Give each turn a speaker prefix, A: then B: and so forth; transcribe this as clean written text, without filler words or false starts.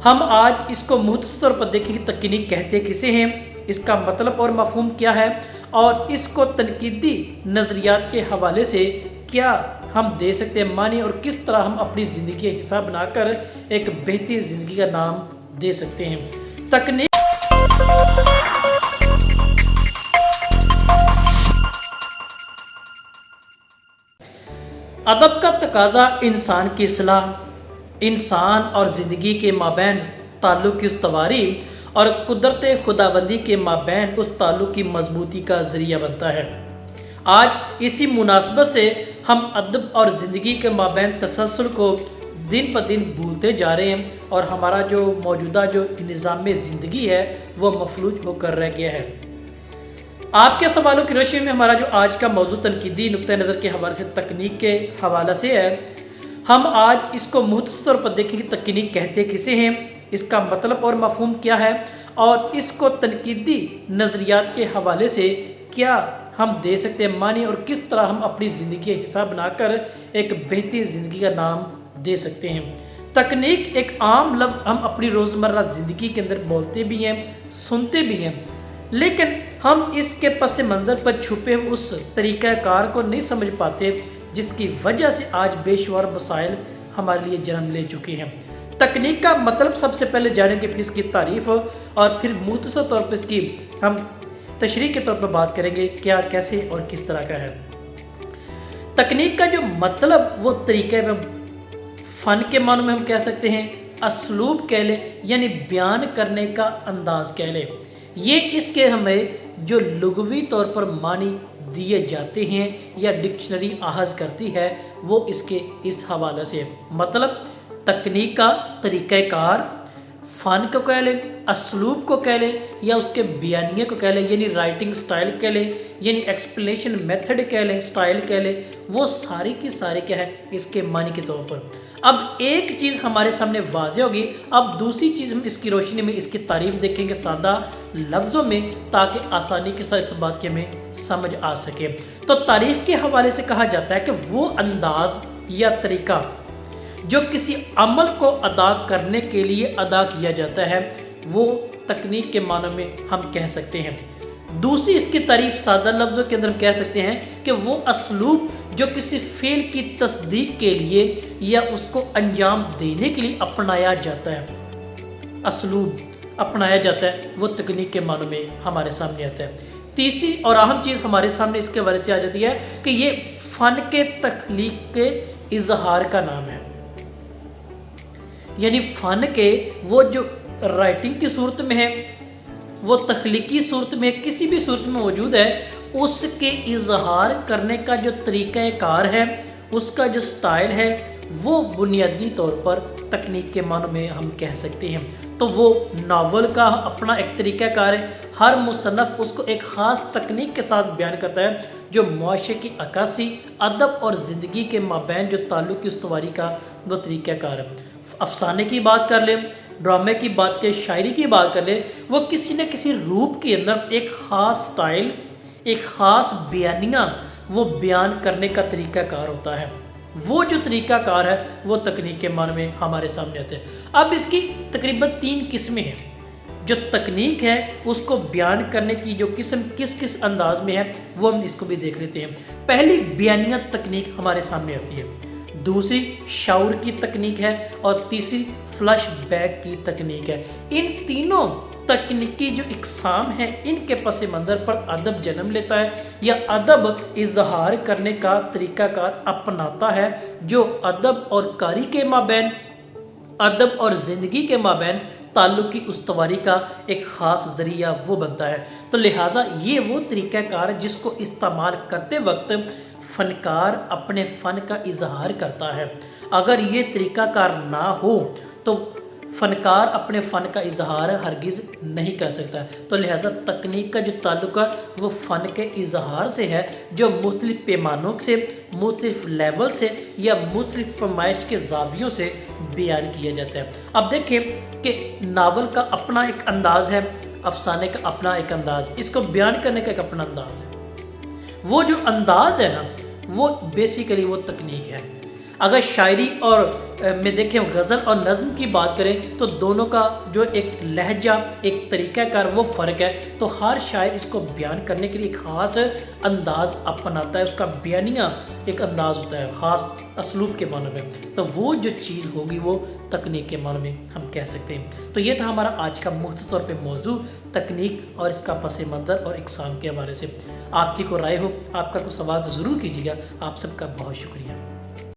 A: हम आज इसको मुख्तसर तौर पर देखें कि तकनीक कहते किसे हैं, इसका मतलब और मफहूम क्या है, और इसको तनकीदी नज़रियात के हवाले से क्या हम दे सकते हैं मानी, और किस तरह हम अपनी ज़िंदगी का हिस्सा बनाकर एक बेहतर ज़िंदगी का नाम दे सकते हैं। तकनीक अदब का तकाजा इंसान की इस्लाह, इंसान और ज़िंदगी के माबैन ताल्लुक़ की उस्तवारी और कुदरत खुदाबंदी के माबैन उस ताल्लुक़ की मजबूती का ज़रिया बनता है। आज इसी मुनासबत से हम अदब और ज़िंदगी के माबैन तसलसल को दिन ब दिन भूलते जा रहे हैं, और हमारा जो मौजूदा जो निज़ाम ज़िंदगी है वो मफलूज होकर रह गया है। आपके सवालों की रोशनी में हमारा जो आज का मौजू तनकीदी नुक्ता नज़र के हवाले से तकनीक के हवाले से है। हम आज इसको मुख्तसर तौर पर देखें कि तकनीक कहते किसे हैं, इसका मतलब और मफहूम क्या है, और इसको तनकीदी नज़रियात के हवाले से क्या हम दे सकते हैं मानी, और किस तरह हम अपनी ज़िंदगी का हिस्सा बनाकर एक बेहतर ज़िंदगी का नाम दे सकते हैं। तकनीक एक आम लफ्ज़ हम अपनी रोज़मर्रा ज़िंदगी के अंदर बोलते भी हैं, सुनते भी हैं, लेकिन हम इसके पस मंज़र पर छुपे उस तरीक़ाकार को नहीं समझ पाते, जिसकी वजह से आज बेशुमार मसाइल हमारे लिए जन्म ले चुके हैं। तकनीक का मतलब सबसे पहले जानेंगे, फिर इसकी तारीफ़, और फिर मुख्तसर तौर पर इसकी हम तशरीह के तौर पर बात करेंगे क्या, कैसे और किस तरह का है। तकनीक का जो मतलब वो तरीक़े में फ़न के मानों में हम कह सकते हैं, असलूब कह लें, यानी बयान करने का अंदाज़ कह लें। ये इसके हमें जो लुग़वी तौर पर मानी दिए जाते हैं या डिक्शनरी आहाज़ करती है, वो इसके इस हवाले से मतलब तकनीक का तरीक़ाकार, फ़न को कह लें, असलूब को कह लें, या उसके बयानिए को कह लें, यानी राइटिंग स्टाइल कह लें, यानी एक्सप्लेनेशन मेथड कह लें, स्टाइल कह लें, वो सारी की सारी क्या है इसके मानी के तौर पर। अब एक चीज़ हमारे सामने वाज़ेह होगी, अब दूसरी चीज़ हम इसकी रोशनी में इसकी तारीफ़ देखेंगे सादा लफ्ज़ों में, ताकि आसानी के साथ इस बात की हमें समझ आ सके। तो तारीफ़ के हवाले से कहा जाता है कि वो अंदाज़ या तरीक़ा जो किसी अमल को अदा करने के लिए अदा किया जाता है, वो तकनीक के मानों में हम कह सकते हैं। दूसरी इसकी तारीफ़ सादा लफ्ज़ों के अंदर कह सकते हैं कि वो असलूब जो किसी फ़ेल की तस्दीक के लिए या उसको अंजाम देने के लिए अपनाया जाता है, असलूब अपनाया जाता है, वो तकनीक के मानों में हमारे सामने आता है। तीसरी और अहम चीज़ हमारे सामने इसके हवाले से आ जाती है कि ये फ़न के तख्लीक के इजहार का नाम है, यानी फ़न के वो जो राइटिंग की सूरत में है, वो तख्लीकी सूरत में, किसी भी सूरत में मौजूद है, उसके इजहार करने का जो तरीक़ाकार है, उसका जो स्टाइल है, वो बुनियादी तौर पर तकनीक के मानों में हम कह सकते हैं। तो वो नावल का अपना एक तरीक़ाकार है, हर मुसन्नफ़ उसको एक ख़ास तकनीक के साथ बयान करता है, जो मुआशरे की अक्कासी, अदब और ज़िंदगी के माबैन जो ताल्लुक़ की उस्तवारी का वो तरीक़ाकार है। अफ़साने की बात कर लें, ड्रामे की बात करें, शायरी की बात कर ले, वो किसी न किसी रूप के अंदर एक ख़ास स्टाइल, एक ख़ास बयानिया वो बयान करने का तरीक़ाकार होता है। वो जो तरीक़ाकार है वो तकनीक के मानों में हमारे सामने आते हैं। अब इसकी तकरीबन 3 किस्में हैं। जो तकनीक है उसको बयान करने की जो किस्म किस किस अंदाज में है, वो हम इसको भी देख लेते हैं। पहली बयानिया तकनीक हमारे सामने आती है, दूसरी शाउर की तकनीक है, और तीसरी फ्लैश बैक की तकनीक है। इन तीनों तकनीकी जो इकसाम है, इनके पस मंज़र पर अदब जन्म लेता है, या अदब इजहार करने का तरीक़ाकार अपनाता है, जो अदब और कारी के माबैन, अदब और ज़िंदगी के माबैन ताल्लुक़ की उस्तवारी का एक ख़ास ज़रिया वो बनता है। तो लिहाजा ये वो तरीक़ाकार जिसको इस्तेमाल करते वक्त फ़नकार अपने फ़न का इजहार करता है। अगर ये तरीक़ाकार ना हो तो फ़नकार अपने फ़न का इजहार हरगिज़ नहीं कर सकता। तो लिहाजा तकनीक का जो ताल्लुक़ है वो फ़न के इजहार से है, जो मुख्तलिफ़ पैमानों से, मुख्तलिफ़ लेवल से या मुख्तलिफ़ फरमाइश के ज़ावियों से बयान किया जाता है। अब देखें कि नावल का अपना एक अंदाज़ है, अफसाने का अपना एक अंदाज़, इसको बयान करने का एक अपना अंदाज़ है। वो जो अंदाज़ है ना, वो बेसिकली वो तकनीक है। اگر شاعری اور میں دیکھیں غزل اور نظم کی بات کریں تو دونوں کا جو ایک لہجہ، ایک طریقہ کار وہ فرق ہے، تو ہر شاعر اس کو بیان کرنے کے لیے ایک خاص انداز اپناتا ہے، اس کا بیانیہ ایک انداز ہوتا ہے خاص اسلوب کے معنی میں، تو وہ جو چیز ہوگی وہ تکنیک کے معنی میں ہم کہہ سکتے ہیں۔ تو یہ تھا ہمارا آج کا مختصر طور پہ موضوع تکنیک اور اس کا پس منظر اور اقسام کے حوالے سے۔ آپ کی کوئی رائے ہو، آپ کا کوئی سوال تو ضرور کیجیے گا۔ آپ سب کا بہت شکریہ۔